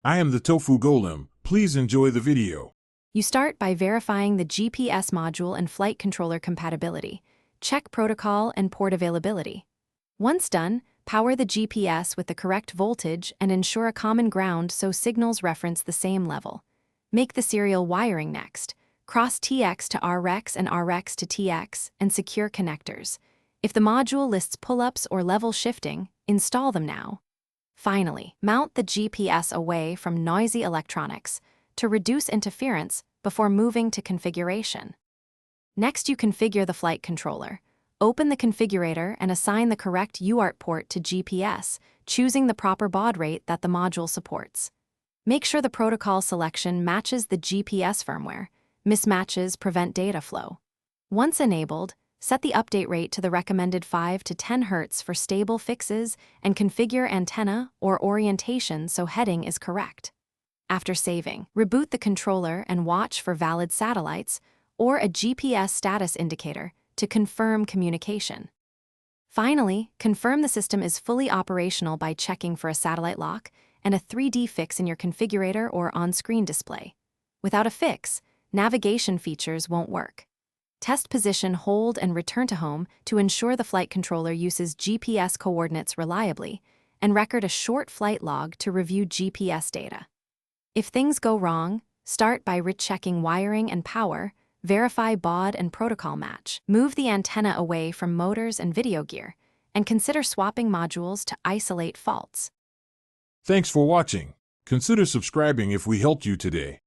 I am the Tofu Golem. Please enjoy the video. You start by verifying the GPS module and flight controller compatibility. Check protocol and port availability. Once done, power the GPS with the correct voltage and ensure a common ground so signals reference the same level. Make the serial wiring next. Cross TX to RX and RX to TX and secure connectors. If the module lists pull-ups or level shifting, install them now. Finally, mount the GPS away from noisy electronics to reduce interference before moving to configuration. Next, you configure the flight controller. Open the configurator and assign the correct UART port to GPS, choosing the proper baud rate that the module supports. Make sure the protocol selection matches the GPS firmware. Mismatches prevent data flow. Once enabled, set the update rate to the recommended 5 to 10 Hz for stable fixes and configure antenna or orientation so heading is correct. After saving, reboot the controller and watch for valid satellites or a GPS status indicator to confirm communication. Finally, confirm the system is fully operational by checking for a satellite lock and a 3D fix in your configurator or on-screen display. Without a fix, navigation features won't work. Test position, hold, and return to home to ensure the flight controller uses GPS coordinates reliably, and record a short flight log to review GPS data. If things go wrong, start by rechecking wiring and power, verify baud and protocol match, move the antenna away from motors and video gear, and consider swapping modules to isolate faults. Thanks for watching. Consider subscribing if we helped you today.